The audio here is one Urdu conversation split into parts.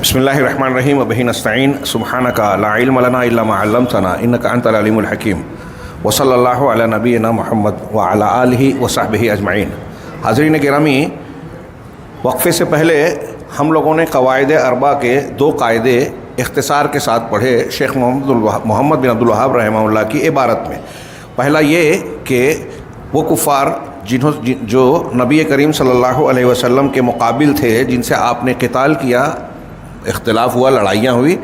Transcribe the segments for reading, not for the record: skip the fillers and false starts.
بسم اللہ الرحمن الرحیم وبہ نستعین سبحانک لا علم لنا الا ما علمتنا انک انت العلیم الحکیم وصلی اللہ علی نبینا محمد وعلی آلہ وصحبہ اجمعین۔ حاضرین گرامی، وقفے سے پہلے ہم لوگوں نے قواعد اربع کے 2 قاعدے اختصار کے ساتھ پڑھے شیخ محمد بن عبدالوہاب رحمہ اللہ کی عبارت میں۔ پہلا یہ کہ وہ کفار جو نبی کریم صلی اللہ علیہ وسلم کے مقابل تھے، جن سے آپ نے قتال کیا، اختلاف ہوا، لڑائیاں ہوئی،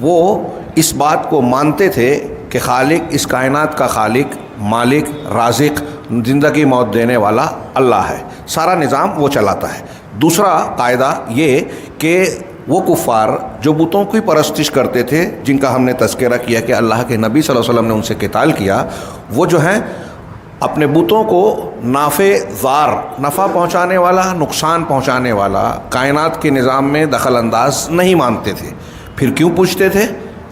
وہ اس بات کو مانتے تھے کہ خالق، اس کائنات کا خالق، مالک، رازق، زندگی موت دینے والا اللہ ہے، سارا نظام وہ چلاتا ہے۔ دوسرا قاعدہ یہ کہ وہ کفار جو بتوں کی پرستش کرتے تھے، جن کا ہم نے تذکرہ کیا کہ اللہ کے نبی صلی اللہ علیہ وسلم نے ان سے قتال کیا، وہ جو ہیں اپنے بتوں کو نافع ضار، نفع پہنچانے والا، نقصان پہنچانے والا، کائنات کے نظام میں دخل انداز نہیں مانتے تھے۔ پھر کیوں پوچھتے تھے؟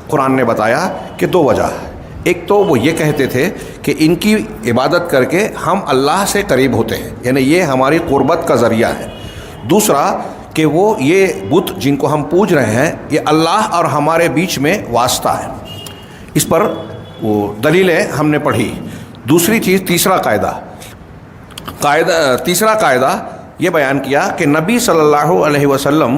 قرآن نے بتایا کہ 2 وجہ ہے۔ ایک تو وہ یہ کہتے تھے کہ ان کی عبادت کر کے ہم اللہ سے قریب ہوتے ہیں، یعنی یہ ہماری قربت کا ذریعہ ہے۔ دوسرا کہ وہ یہ بت جن کو ہم پوج رہے ہیں، یہ اللہ اور ہمارے بیچ میں واسطہ ہے۔ اس پر وہ دلیلیں ہم نے پڑھی۔ دوسری چیز، تیسرا قاعدہ یہ بیان کیا کہ نبی صلی اللہ علیہ وسلم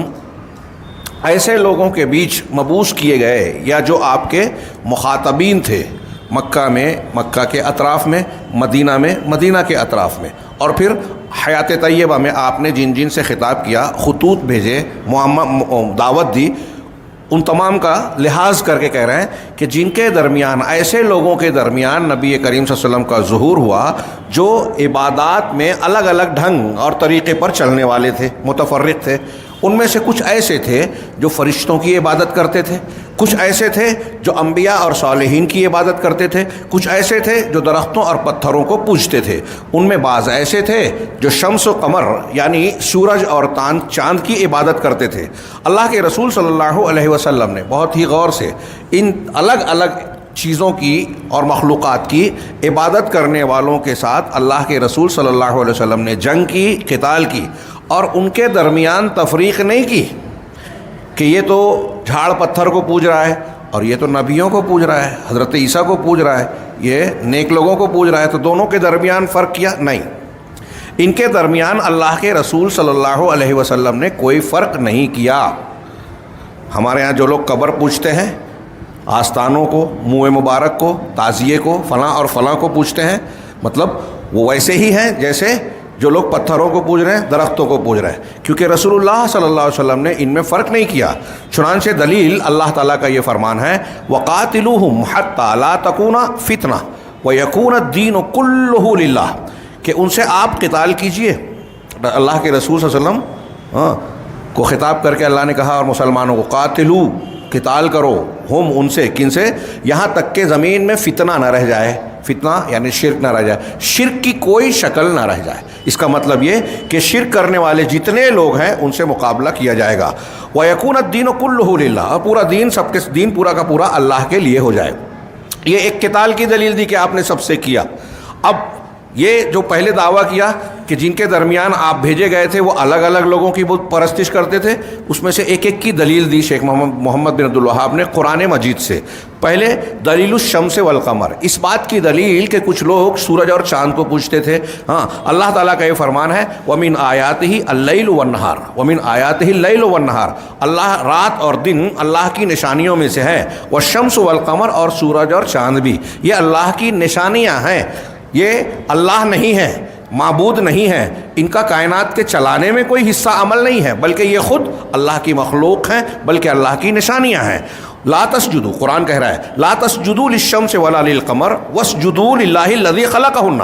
ایسے لوگوں کے بیچ مبعوث کیے گئے، یا جو آپ کے مخاطبین تھے، مکہ کے اطراف میں، مدینہ کے اطراف میں، اور پھر حیات طیبہ میں آپ نے جن جن سے خطاب کیا، خطوط بھیجے، دعوت دی، ان تمام کا لحاظ کر کے کہہ رہے ہیں کہ جن کے درمیان، ایسے لوگوں کے درمیان نبی کریم صلی اللہ علیہ وسلم کا ظہور ہوا جو عبادات میں الگ الگ ڈھنگ اور طریقے پر چلنے والے تھے، متفرق تھے۔ ان میں سے کچھ ایسے تھے جو فرشتوں کی عبادت کرتے تھے، کچھ ایسے تھے جو انبیاء اور صالحین کی عبادت کرتے تھے، کچھ ایسے تھے جو درختوں اور پتھروں کو پوجتے تھے۔ ان میں بعض ایسے تھے جو شمس و قمر یعنی سورج اور چاند کی عبادت کرتے تھے۔ اللہ کے رسول صلی اللہ علیہ وسلم نے بہت ہی غور سے ان الگ الگ چیزوں کی اور مخلوقات کی عبادت کرنے والوں کے ساتھ اللہ کے رسول صلی اللہ علیہ وسلم نے جنگ کی، قتال کی، اور ان کے درمیان تفریق نہیں کی کہ یہ تو جھاڑ پتھر کو پوج رہا ہے اور یہ تو نبیوں کو پوج رہا ہے، حضرت عیسیٰ کو پوج رہا ہے، یہ نیک لوگوں کو پوج رہا ہے، تو دونوں کے درمیان فرق کیا؟ نہیں، ان کے درمیان اللہ کے رسول صلی اللہ علیہ وسلم نے کوئی فرق نہیں کیا۔ ہمارے ہاں جو لوگ قبر پوجتے ہیں، آستانوں کو، منہ مبارک کو، تعزیے کو، فلاں اور فلاں کو پوجتے ہیں، مطلب وہ ویسے ہی ہیں جیسے جو لوگ پتھروں کو پوج رہے ہیں، درختوں کو پوج رہے ہیں، کیونکہ رسول اللہ صلی اللہ علیہ وسلم نے ان میں فرق نہیں کیا۔ چنانچہ دلیل اللہ تعالیٰ کا یہ فرمان ہے، وَقَاتِلُوهُمْ حَتَّى لَا تَكُونَ فِتْنَةٌ وَيَكُونَ الدِّينُ كُلُّهُ لِلَّهِ، کہ ان سے آپ قتال کیجئے۔ اللہ کے رسول صلی اللہ علیہ وسلم کو خطاب کر کے اللہ نے کہا، اور مسلمانوں کو قاتلو، قتال کرو، ہم ان سے، کن سے؟ یہاں تک کہ زمین میں فتنہ نہ رہ جائے۔ فتنہ یعنی شرک نہ رہ جائے، شرک کی کوئی شکل نہ رہ جائے۔ اس کا مطلب یہ کہ شرک کرنے والے جتنے لوگ ہیں ان سے مقابلہ کیا جائے گا۔ وَيَكُونَ الدِّينُ كُلُّهُ لِلَّهِ، اور پورا دین، سب کے دین پورا کا پورا اللہ کے لیے ہو جائے۔ یہ ایک قتال کی دلیل دی کہ آپ نے سب سے کیا۔ اب یہ جو پہلے دعویٰ کیا کہ جن کے درمیان آپ بھیجے گئے تھے وہ الگ الگ لوگوں کی بت پرستش کرتے تھے، اس میں سے ایک ایک کی دلیل دی شیخ محمد بن عبدالوہاب نے قرآن مجید سے۔ پہلے دلیل الشمس والقمر، اس بات کی دلیل کہ کچھ لوگ سورج اور چاند کو پوجتے تھے۔ ہاں، اللہ تعالیٰ کا یہ فرمان ہے، وَمِنْ آیَاتِهِ اللَّيْلُ وَالنَّهَارُ وَمِنْ آیَاتِهِ اللَّيْلُ وَالنَّهَارُ، اللہ رات اور دن اللہ کی نشانیوں میں سے ہے۔ وَالشَّمْسُ وَالْقَمَرُ، اور سورج اور چاند بھی، یہ اللہ کی نشانیاں ہیں، یہ اللہ نہیں ہے، معبود نہیں ہے، ان کا کائنات کے چلانے میں کوئی حصہ عمل نہیں ہے، بلکہ یہ خود اللہ کی مخلوق ہیں، بلکہ اللہ کی نشانیاں ہیں۔ لا تسجدوا، قرآن کہہ رہا ہے، لا تسجدوا للشمس ولا للقمر واسجدوا للہ الذی خلقہن،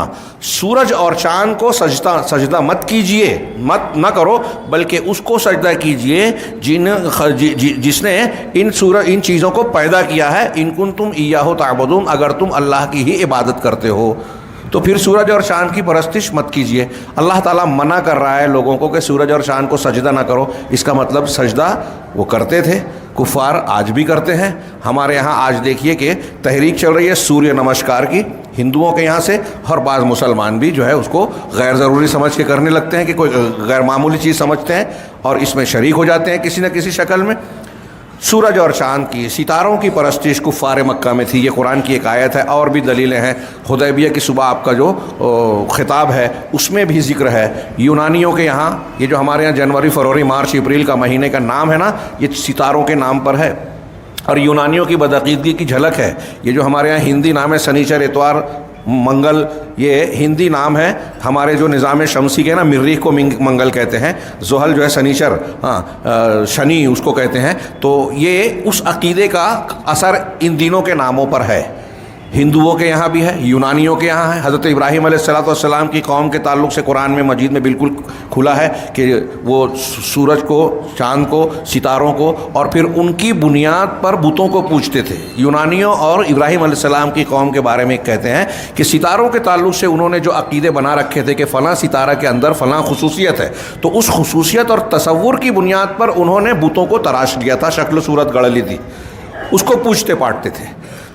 سورج اور چاند کو سجدہ مت کیجئے، مت نہ کرو، بلکہ اس کو سجدہ کیجئے جس نے ان چیزوں کو پیدا کیا ہے، ان کنتم ایاہ تعبدون، اگر تم اللہ کی ہی عبادت کرتے ہو۔ تو پھر سورج اور چاند کی پرستش مت کیجئے۔ اللہ تعالیٰ منع کر رہا ہے لوگوں کو کہ سورج اور چاند کو سجدہ نہ کرو، اس کا مطلب سجدہ وہ کرتے تھے، کفار آج بھی کرتے ہیں۔ ہمارے یہاں آج دیکھیے کہ تحریک چل رہی ہے سوریہ نمسکار کی، ہندوؤں کے یہاں سے، اور بعض مسلمان بھی جو ہے اس کو غیر ضروری سمجھ کے کرنے لگتے ہیں، کہ کوئی غیر معمولی چیز سمجھتے ہیں اور اس میں شریک ہو جاتے ہیں کسی نہ کسی شکل میں۔ سورج اور چاند کی، ستاروں کی پرستش کفار مکہ میں تھی. یہ قرآن کی ایک آیت ہے. اور بھی دلیلیں ہیں. حدیبیہ کی صبح آپ کا جو خطاب ہے اس میں بھی ذکر ہے. یونانیوں کے یہاں یہ جو ہمارے یہاں جنوری فروری مارچ اپریل کا مہینے کا نام ہے نا، یہ ستاروں کے نام پر ہے. اور یونانیوں کی بدعقیدگی کی جھلک ہے. یہ جو ہمارے یہاں ہندی نام ہے سنیچر اتوار منگل، یہ ہندی نام ہے. ہمارے جو نظام شمسی کے نا، مریخ کو منگل کہتے ہیں، زحل جو ہے سنیچر، شنی اس کو کہتے ہیں. تو یہ اس عقیدے کا اثر ان دنوں کے ناموں پر ہے. ہندوؤں کے یہاں بھی ہے، یونانیوں کے یہاں ہے. حضرت ابراہیم علیہ السلام کی قوم کے تعلق سے قرآن میں مجید میں بالکل کھلا ہے کہ وہ سورج کو، چاند کو، ستاروں کو اور پھر ان کی بنیاد پر بتوں کو پوجتے تھے. یونانیوں اور ابراہیم علیہ السلام کی قوم کے بارے میں کہتے ہیں کہ ستاروں کے تعلق سے انہوں نے جو عقیدے بنا رکھے تھے کہ فلاں ستارہ کے اندر فلاں خصوصیت ہے، تو اس خصوصیت اور تصور کی بنیاد پر انہوں نے بتوں کو تراش لیا تھا، شکل و صورت گڑھ لی تھی، اس کو پوجتے پاٹتے تھے.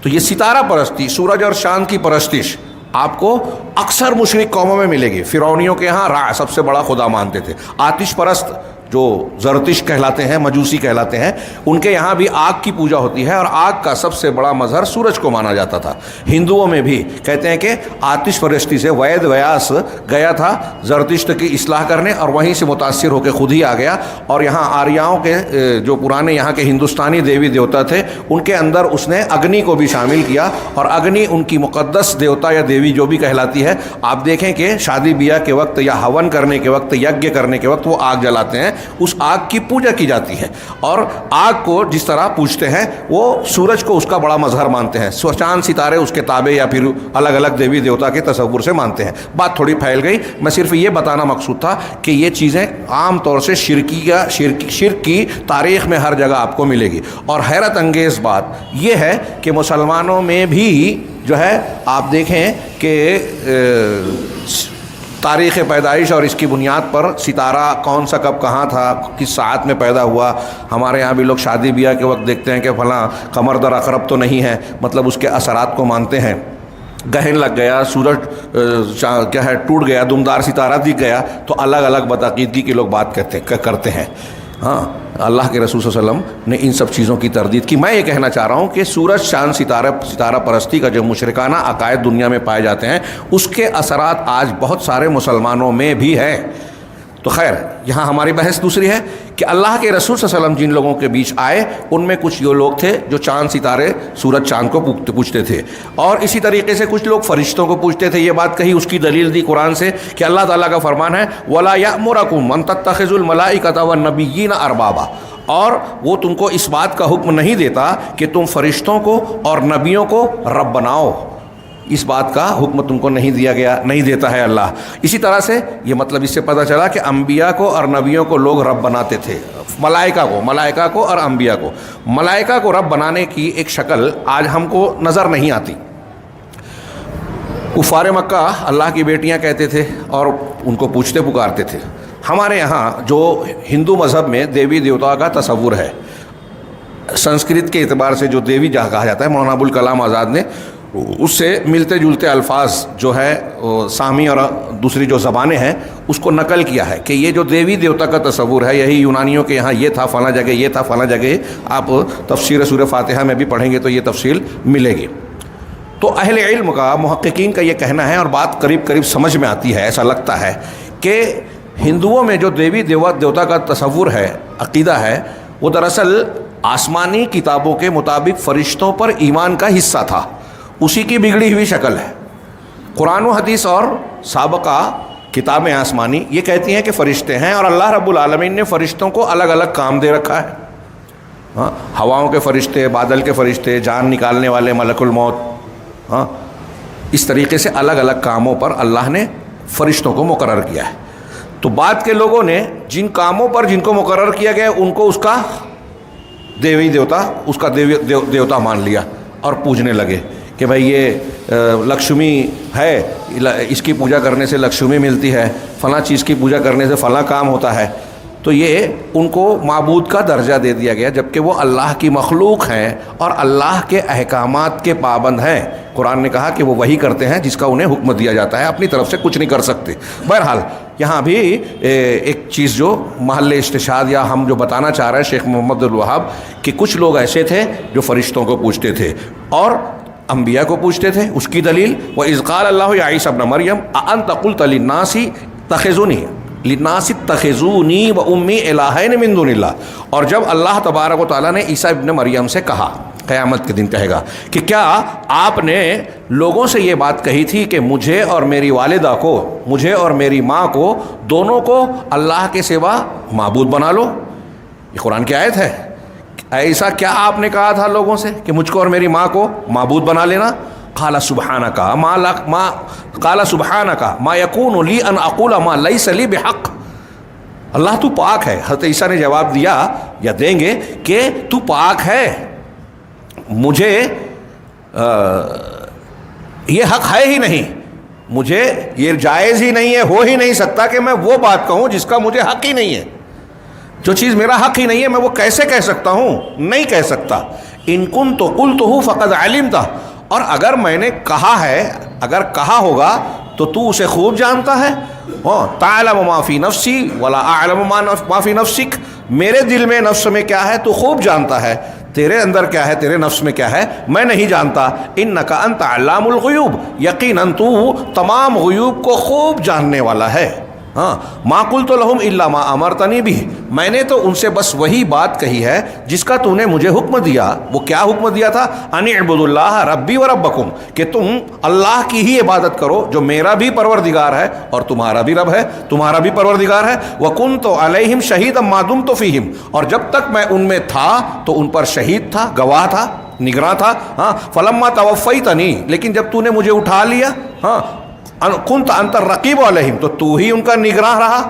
تو یہ ستارہ پرستی، سورج اور چاند کی پرستش آپ کو اکثر مشرک قوموں میں ملے گی. فرعونیوں کے ہاں را سب سے بڑا خدا مانتے تھے. آتش پرست جو زرتش کہلاتے ہیں، مجوسی کہلاتے ہیں، ان کے یہاں بھی آگ کی پوجا ہوتی ہے اور آگ کا سب سے بڑا مظہر سورج کو مانا جاتا تھا. ہندوؤں میں بھی کہتے ہیں کہ آتش پرستی سے وید ویاس گیا تھا زرتشت کی اصلاح کرنے اور وہیں سے متاثر ہو کے خود ہی آ گیا. اور یہاں آریاؤں کے جو پرانے یہاں کے ہندوستانی دیوی دیوتا تھے، ان کے اندر اس نے اگنی کو بھی شامل کیا اور اگنی ان کی مقدس دیوتا یا دیوی جو بھی کہلاتی ہے. آپ دیکھیں کہ شادی بیاہ کے وقت یا ہون کرنے کے وقت، یجঞ کرنے کے وقت وہ آگ جلاتے ہیں، اس آگ کی پوجا کی جاتی ہے. اور آگ کو جس طرح پوجتے ہیں وہ سورج کو اس کا بڑا مظہر مانتے ہیں، چاند ستارے اس کے تابع یا پھر الگ الگ دیوی دیوتا کے تصور سے مانتے ہیں. بات تھوڑی پھیل گئی. میں صرف یہ بتانا مقصود تھا کہ یہ چیزیں عام طور سے شرک کی تاریخ میں ہر جگہ آپ کو ملے گی. اور حیرت انگیز بات یہ ہے کہ مسلمانوں میں بھی جو ہے آپ دیکھیں کہ تاریخ پیدائش اور اس کی بنیاد پر ستارہ کون سا کب کہاں تھا، کس ساعت میں پیدا ہوا. ہمارے یہاں بھی لوگ شادی بیاہ کے وقت دیکھتے ہیں کہ فلاں قمر در عقرب تو نہیں ہے، مطلب اس کے اثرات کو مانتے ہیں. گہن لگ گیا، سورج کیا ہے ٹوٹ گیا، دمدار ستارہ دکھ گیا، تو الگ الگ بدعقیدگی کے لوگ بات کرتے ہیں. ہاں، اللہ کے رسول صلی اللہ علیہ وسلم نے ان سب چیزوں کی تردید کی. میں یہ کہنا چاہ رہا ہوں کہ سورج چاند ستارہ پرستی کا جو مشرکانہ عقائد دنیا میں پائے جاتے ہیں، اس کے اثرات آج بہت سارے مسلمانوں میں بھی ہیں. تو خیر، یہاں ہماری بحث دوسری ہے کہ اللہ کے رسول صلی اللہ علیہ وسلم جن لوگوں کے بیچ آئے ان میں کچھ یہ لوگ تھے جو چاند ستارے، سورج چاند کو پوجتے تھے، اور اسی طریقے سے کچھ لوگ فرشتوں کو پوجتے تھے. یہ بات کہی، اس کی دلیل دی قرآن سے کہ اللہ تعالیٰ کا فرمان ہے وَلَا يَأْمُرَكُمْ أَن تَتَّخِذُوا الْمَلَائِكَةَ وَالنَّبِيِّينَ أَرْبَابًا، اور وہ تم کو اس بات کا حکم نہیں دیتا کہ تم فرشتوں کو اور نبیوں کو رب بناؤ. اس بات کا حکم تم کو نہیں دیتا ہے اللہ. اسی طرح سے یہ مطلب اس سے پتہ چلا کہ انبیاء کو اور نبیوں کو لوگ رب بناتے تھے. ملائکہ کو اور انبیاء کو، ملائکہ کو رب بنانے کی ایک شکل آج ہم کو نظر نہیں آتی. کفار مکہ اللہ کی بیٹیاں کہتے تھے اور ان کو پوچھتے پکارتے تھے. ہمارے یہاں جو ہندو مذہب میں دیوی دیوتا کا تصور ہے، سنسکرت کے اعتبار سے جو دیوی کہا جاتا ہے، مولانا ابوالکلام آزاد نے اس سے ملتے جلتے الفاظ جو ہے سامی اور دوسری جو زبانیں ہیں اس کو نقل کیا ہے کہ یہ جو دیوی دیوتا کا تصور ہے، یہی یونانیوں کے یہاں یہ تھا، فلاں جگہ یہ تھا، فلاں جگہ. آپ تفسیر سورہ فاتحہ میں بھی پڑھیں گے تو یہ تفصیل ملے گی. تو اہل علم کا، محققین کا یہ کہنا ہے اور بات قریب قریب سمجھ میں آتی ہے، ایسا لگتا ہے کہ ہندوؤں میں جو دیوی دیوتا کا تصور ہے، عقیدہ ہے، وہ دراصل آسمانی کتابوں کے مطابق فرشتوں پر ایمان کا حصہ تھا. اسی کی بگڑی ہوئی شکل ہے. قرآن و حدیث اور سابقہ کتابیں آسمانی یہ کہتی ہیں کہ فرشتے ہیں، اور اللہ رب العالمین نے فرشتوں کو الگ الگ کام دے رکھا ہے. ہاں، ہواؤں کے فرشتے، بادل کے فرشتے، جان نکالنے والے ملک الموت، ہاں، اس طریقے سے الگ الگ کاموں پر اللہ نے فرشتوں کو مقرر کیا ہے. تو بعد کے لوگوں نے جن کاموں پر جن کو مقرر کیا گیا ان کو اس کا دیوی دیوتا، اس کا دیوتا مان لیا اور پوجنے لگے کہ بھائی یہ لکشمی ہے، اس کی پوجا کرنے سے لکشمی ملتی ہے، فلاں چیز کی پوجا کرنے سے فلاں کام ہوتا ہے. تو یہ ان کو معبود کا درجہ دے دیا گیا، جبکہ وہ اللہ کی مخلوق ہیں اور اللہ کے احکامات کے پابند ہیں۔ قرآن نے کہا کہ وہ وہی کرتے ہیں جس کا انہیں حکم دیا جاتا ہے، اپنی طرف سے کچھ نہیں کر سکتے۔ بہرحال یہاں بھی ایک چیز جو محل استشہاد یا ہم جو بتانا چاہ رہے ہیں شیخ محمد الوہاب، کہ کچھ لوگ ایسے تھے جو فرشتوں کو پوچھتے تھے اور انبیاء کو پوچھتے تھے۔ اس کی دلیل وَإِذْ قَالَ اللَّهُ يَا عِيسَى ابْنَ مَرْيَمَ أَأَنْتَ قُلْتَ لِلنَّاسِ اتَّخِذُونِي وَأُمِّي إِلَٰهَيْنِ مِن دُونِ اللَّهِ، اور جب اللہ تبارک و تعالیٰ نے عیسیٰ ابن مریم سے کہا، قیامت کے دن کہے گا کہ کیا آپ نے لوگوں سے یہ بات کہی تھی کہ مجھے اور میری والدہ کو، مجھے اور میری ماں کو، دونوں کو اللہ کے سوا معبود بنا لو؟ یہ قرآن کی آیت ہے۔ اے عیسیٰ، کیا آپ نے کہا تھا لوگوں سے کہ مجھ کو اور میری ماں کو معبود بنا لینا؟ قال سبحانک ما یکون لی ان اقول ما لیس لی بحق۔ اللہ تو پاک ہے۔ حضرت عیسیٰ نے جواب دیا یا دیں گے کہ تو پاک ہے، مجھے یہ حق ہے ہی نہیں، مجھے یہ جائز ہی نہیں ہے، ہو ہی نہیں سکتا کہ میں وہ بات کہوں جس کا مجھے حق ہی نہیں ہے۔ جو چیز میرا حق ہی نہیں ہے میں وہ کیسے کہہ سکتا ہوں؟ نہیں کہہ سکتا۔ ان کنت قلتہ فقد علمتہ، اور اگر میں نے کہا ہے، اگر کہا ہوگا تو تو اسے خوب جانتا ہے۔ تعلم ما فی نفسی ولا اعلم ما فی نفسک، میرے دل میں نفس میں کیا ہے تو خوب جانتا ہے، تیرے اندر کیا ہے، تیرے نفس میں کیا ہے میں نہیں جانتا۔ انک انت علام الغیوب، یقیناً تو تمام غیوب کو خوب جاننے والا ہے۔ ہاں، ما قلت لہم الا ما امرتنی بہ، میں نے تو ان سے بس وہی بات کہی ہے جس کا تو نے مجھے حکم دیا۔ وہ کیا حکم دیا تھا؟ ان اعبدوا اللہ ربی و ربکم، کہ تم اللہ کی ہی عبادت کرو جو میرا بھی پروردگار ہے اور تمہارا بھی رب ہے، تمہارا بھی پروردگار ہے۔ وکنت علیہم شہیدا ما دمت فیہم، اور جب تک میں ان میں تھا تو ان پر شہید تھا، گواہ تھا، نگراں تھا۔ ہاں، فلما توفیتنی، لیکن جب تو نے مجھے اٹھا لیا، ہاں، کنت انت الرقیب علیہم، تو ہی ان کا نگراں رہا،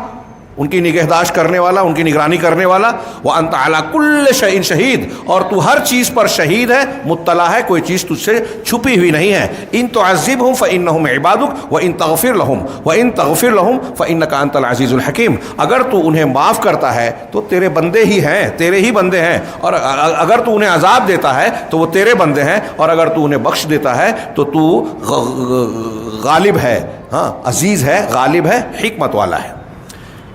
ان کی نگہداشت کرنے والا، ان کی نگرانی کرنے والا۔ وانت علی کل شیء شہید، اور تو ہر چیز پر شہید ہے، مطلع ہے، کوئی چیز تجھ سے چھپی ہوئی نہیں ہے۔ ان تعذبہم فانہم عبادک وان تغفر لہم فانک انت العزیز الحکیم، اگر تو انہیں معاف کرتا ہے تو تیرے بندے ہی ہیں، تیرے ہی بندے ہیں، اور اگر تو انہیں عذاب دیتا ہے تو وہ تیرے بندے ہیں، اور اگر تو انہیں بخش دیتا ہے تو تو غالب ہے، ہاں، عزیز ہے، غالب ہے، حکمت والا ہے۔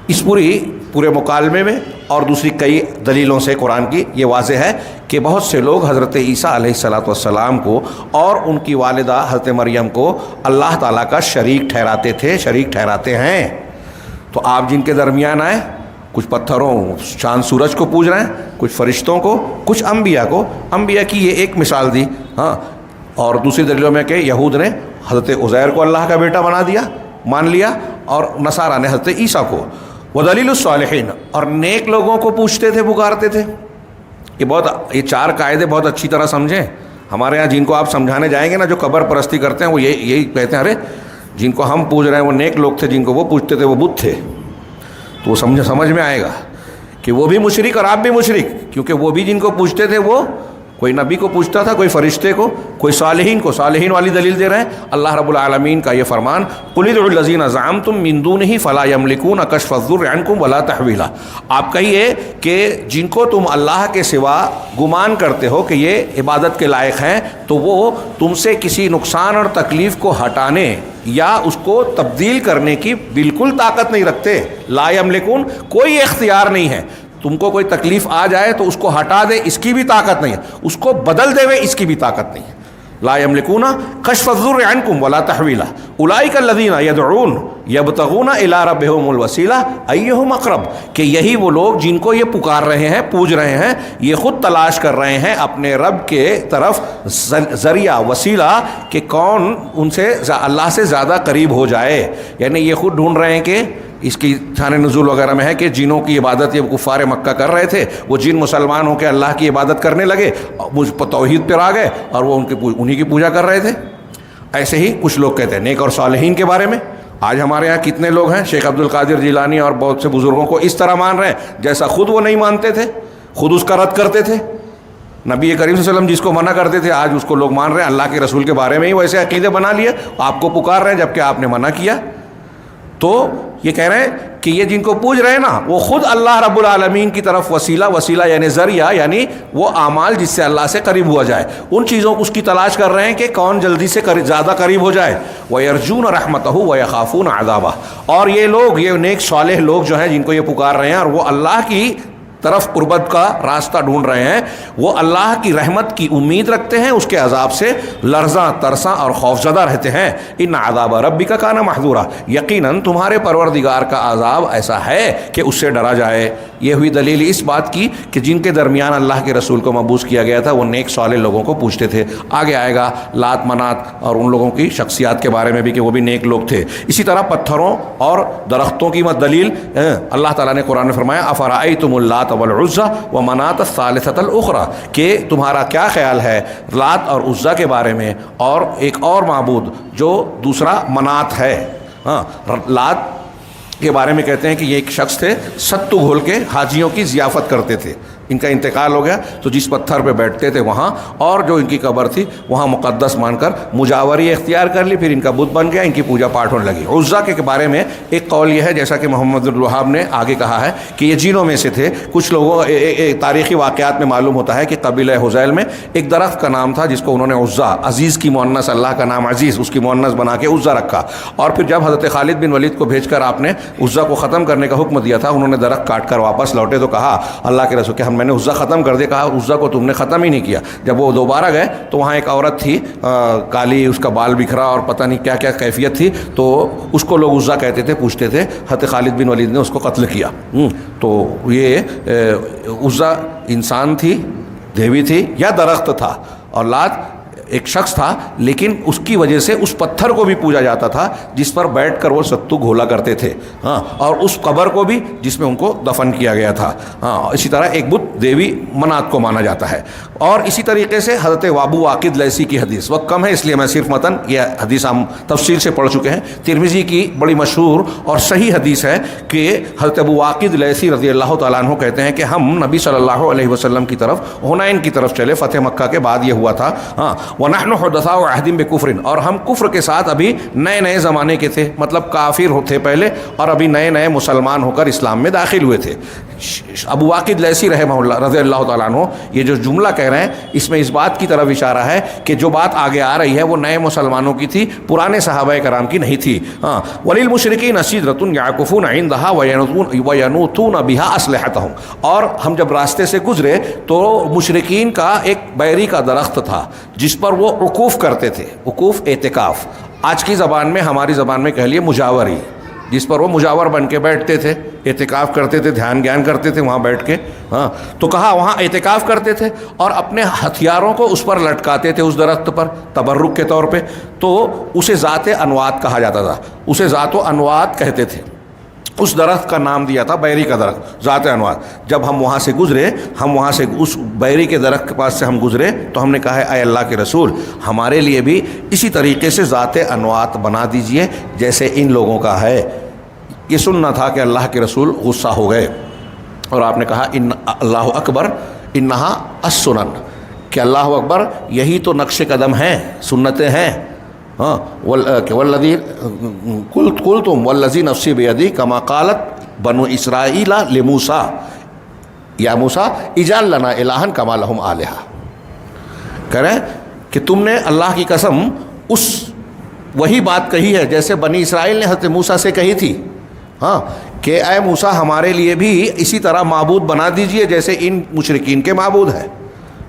اس پورے مکالمے میں اور دوسری کئی دلیلوں سے قرآن کی یہ واضح ہے کہ بہت سے لوگ حضرت عیسیٰ علیہ السلام کو اور ان کی والدہ حضرت مریم کو اللہ تعالیٰ کا شریک ٹھہراتے تھے، شریک ٹھہراتے ہیں۔ تو آپ جن کے درمیان آئے، کچھ پتھروں، چاند سورج کو پوج رہے ہیں، کچھ فرشتوں کو، کچھ انبیاء کو۔ انبیاء کی یہ ایک مثال دی، ہاں، اور دوسری دلیلوں میں کہ یہود نے حضرت عزیر کو اللہ کا بیٹا بنا دیا، مان لیا، اور نصارہ نے حضرت عیسیٰ کو۔ ودلیل الصالحین، اور نیک لوگوں کو پوچھتے تھے، پکارتے تھے۔ یہ چار قاعدے بہت اچھی طرح سمجھیں۔ ہمارے ہاں جن کو آپ سمجھانے جائیں گے نا، جو قبر پرستی کرتے ہیں، وہ یہی کہتے ہیں، ارے جن کو ہم پوج رہے ہیں وہ نیک لوگ تھے، جن کو وہ پوچھتے تھے وہ بت تھے۔ تو وہ سمجھ میں آئے گا کہ وہ بھی مشرک اور آپ بھی مشرک، کیونکہ وہ بھی جن کو پوچھتے تھے وہ کوئی نبی کو پوچھتا تھا، کوئی فرشتے کو، کوئی صالحین کو۔ صالحین والی دلیل دے رہے ہیں اللہ رب العالمین کا یہ فرمان، قُلِ ادْعُوا الَّذِينَ زَعَمْتُم مِّن دُونِهِ فَلَا يَمْلِكُونَ كَشْفَ الضُّرِّ عَنكُمْ وَلَا تَحْوِيلًا۔ آپ کہیے کہ جن کو تم اللہ کے سوا گمان کرتے ہو کہ یہ عبادت کے لائق ہیں، تو وہ تم سے کسی نقصان اور تکلیف کو ہٹانے یا اس کو تبدیل کرنے کی بالکل طاقت نہیں رکھتے۔ لا یملکون، کوئی اختیار نہیں ہے۔ تم کو کوئی تکلیف آ جائے تو اس کو ہٹا دے، اس کی بھی طاقت نہیں ہے، اس کو بدل دے ہوئے، اس کی بھی طاقت نہیں ہے۔ لا یملکون کشف الضر عنکم ولا تحویلا اولئک الذین یدعون یبتغون الی ربہم الوسیلہ ایہم اقرب، کہ یہی وہ لوگ جن کو یہ پکار رہے ہیں، پوج رہے ہیں، یہ خود تلاش کر رہے ہیں اپنے رب کے طرف ذریعہ، وسیلہ، کہ کون ان سے اللہ سے زیادہ قریب ہو جائے۔ یعنی یہ خود ڈھونڈ رہے ہیں کہ اس کی شان نزول وغیرہ میں ہے کہ جنوں کی عبادت یہ کفار مکہ کر رہے تھے، وہ جن مسلمان ہو کے اللہ کی عبادت کرنے لگے، مجھ پر توحید پر آ گئے اور وہ انہی کی پوجا کر رہے تھے۔ ایسے ہی کچھ لوگ کہتے ہیں نیک اور صالحین کے بارے میں۔ آج ہمارے ہاں کتنے لوگ ہیں شیخ عبد القادر جیلانی اور بہت سے بزرگوں کو اس طرح مان رہے ہیں جیسا خود وہ نہیں مانتے تھے، خود اس کا رد کرتے تھے۔ نبی کریم صلی اللہ علیہ وسلم جس کو منع کرتے تھے آج اس کو لوگ مان رہے ہیں، اللہ کے رسول کے بارے میں ہی ویسے عقیدے بنا لیے، آپ کو پکار رہے ہیں جبکہ آپ نے منع کیا۔ تو یہ کہہ رہے ہیں کہ یہ جن کو پوج رہے ہیں نا وہ خود اللہ رب العالمین کی طرف وسیلہ یعنی ذریعہ، یعنی وہ اعمال جس سے اللہ سے قریب ہوا جائے، ان چیزوں کو اس کی تلاش کر رہے ہیں کہ کون جلدی سے زیادہ قریب ہو جائے۔ وَيَرْجُونَ رَحْمَتَهُ وَيَخَافُونَ عَذَابَهُ، اور یہ لوگ، یہ نیک صالح لوگ جو ہیں جن کو یہ پکار رہے ہیں اور وہ اللہ کی طرف قربت کا راستہ ڈھونڈ رہے ہیں، وہ اللہ کی رحمت کی امید رکھتے ہیں، اس کے عذاب سے لرزاں ترساں اور خوفزدہ رہتے ہیں۔ ان عذاب ربک کان محذورا، یقیناً تمہارے پروردگار کا عذاب ایسا ہے کہ اس سے ڈرا جائے۔ یہ ہوئی دلیل اس بات کی کہ جن کے درمیان اللہ کے رسول کو مبعوث کیا گیا تھا وہ نیک صالح لوگوں کو پوچھتے تھے۔ آگے آئے گا لات منات اور ان لوگوں کی شخصیات کے بارے میں بھی کہ وہ بھی نیک لوگ تھے۔ اسی طرح پتھروں اور درختوں کی دلیل اللہ تعالیٰ نے قرآن میں فرمایا افرأیتم اللات والعزی ومناۃ الثالثۃ الاخری، کہ تمہارا کیا خیال ہے لات اور عزیٰ کے بارے میں اور ایک اور معبود جو دوسرا منات ہے۔ لات کے بارے میں کہتے ہیں کہ یہ ایک شخص تھے ستو گھول کے حاجیوں کی ضیافت کرتے تھے، ان کا انتقال ہو گیا تو جس پتھر پہ بیٹھتے تھے وہاں، اور جو ان کی قبر تھی وہاں مقدس مان کر مجاوری اختیار کر لی، پھر ان کا بت بن گیا، ان کی پوجا پاٹ ہونے لگی۔ عزیٰ کے بارے میں ایک قول یہ ہے جیسا کہ محمد الوہاب نے آگے کہا ہے کہ یہ جنوں میں سے تھے۔ کچھ لوگوں تاریخی واقعات میں معلوم ہوتا ہے کہ قبیلہ حذیل میں ایک درخت کا نام تھا جس کو انہوں نے عزیٰ، عزیز کی مؤنث، اللہ کا نام عزیز، اس کی مؤنث بنا کے عزیٰ رکھا، اور پھر جب حضرت خالد بن ولید کو بھیج کر آپ نے عزیٰ کو ختم کرنے کا حکم دیا تھا، انہوں نے درخت کاٹ کر واپس لوٹے تو کہا اللہ کے رسول کہ میں نے عزیٰ ختم کر دیا۔ کہا عزیٰ کو تم نے ختم ہی نہیں کیا۔ جب وہ دوبارہ گئے تو وہاں ایک عورت تھی کالی، اس کا بال بکھرا اور پتہ نہیں کیا کیا کیفیت تھی، تو اس کو لوگ عزیٰ کہتے تھے، پوچھتے تھے۔ حضرت خالد بن ولید نے اس کو قتل کیا۔ تو یہ عزیٰ انسان تھی، دیوی تھی یا درخت تھا، اور لات ایک شخص تھا، لیکن اس کی وجہ سے اس پتھر کو بھی پوجا جاتا تھا جس پر بیٹھ کر وہ ستو گھولا کرتے تھے، اور اس قبر کو بھی جس میں ان کو دفن کیا گیا تھا۔ اسی طرح ایک بت دیوی منات کو مانا جاتا ہے۔ اور اسی طریقے سے حضرت ابو واقد لیثی کی حدیث، وقت کم ہے اس لیے میں صرف متن یہ حدیث ہم تفصیل سے پڑھ چکے ہیں، ترمذی کی بڑی مشہور اور صحیح حدیث ہے کہ حضرت ابو واقد لیثی رضی اللہ تعالیٰ عنہ کہتے ہیں کہ ہم نبی صلی اللہ علیہ وسلم کی طرف حنین کی طرف چلے، فتح مکہ کے بعد یہ ہوا تھا، وَنَحْنُ حُدَثَاءُ عَهْدٍ بِكُفْرٍ، اور ہم کفر کے ساتھ ابھی نئے نئے زمانے کے تھے، مطلب کافر ہوتے پہلے اور ابھی نئے نئے مسلمان ہو کر اسلام میں داخل ہوئے تھے۔ ابو واقد لیثی رحمہ اللہ رضی اللہ تعالیٰ عنہ یہ جو جملہ کہہ رہے ہیں اس میں اس بات کی طرف اشارہ ہے کہ جو بات آگے آ رہی ہے وہ نئے مسلمانوں کی تھی، پرانے صحابہ کرام کی نہیں تھی۔ وَلِلْمُشْرِكِينَ سِدْرَةٌ يَعْكُفُونَ عِندَهَا وَيَنُوتُونَ بِهَا أَسْلِحَتَهُمْ، اور ہم جب راستے سے گزرے تو مشرکین کا ایک بیری کا درخت تھا جس پر وہ عکوف کرتے تھے۔ عکوف اعتکاف، آج کی زبان میں ہماری زبان میں کہہ لیے مجاوری، جس پر وہ مجاور بن کے بیٹھتے تھے، اعتکاف کرتے تھے، دھیان گیان کرتے تھے وہاں بیٹھ کے۔ تو کہا وہاں اعتکاف کرتے تھے اور اپنے ہتھیاروں کو اس پر لٹکاتے تھے، اس درخت پر تبرک کے طور پہ، تو اسے ذات انوات کہا جاتا تھا، اسے ذات و انوات کہتے تھے۔ اس درخت کا نام دیا تھا بیری کا درخت، ذات انوات۔ جب ہم وہاں سے گزرے، ہم وہاں سے اس بیری کے درخت کے پاس سے ہم گزرے تو ہم نے کہا ہے اے اللہ کے رسول ہمارے لیے بھی اسی طریقے سے ذات انوات بنا دیجئے جیسے ان لوگوں کا ہے۔ یہ سننا تھا کہ اللہ کے رسول غصہ ہو گئے اور آپ نے کہا ان اللہ اکبر انہا السنن، کہ اللہ اکبر یہی تو نقش قدم ہیں، سنتیں ہیں۔ والذی قلتم والذی نفسی بیدی کما قالت بنو اسرائیل لموسیٰ یا موسیٰ اجعل لنا الہا کما لہم آلہہ، کہہ رہے ہیں کہ تم نے اللہ کی قسم اس وہی بات کہی ہے جیسے بنی اسرائیل نے حضرت موسیٰ سے کہی تھی، کہ اے موسیٰ ہمارے لیے بھی اسی طرح معبود بنا دیجئے جیسے ان مشرکین کے معبود ہیں۔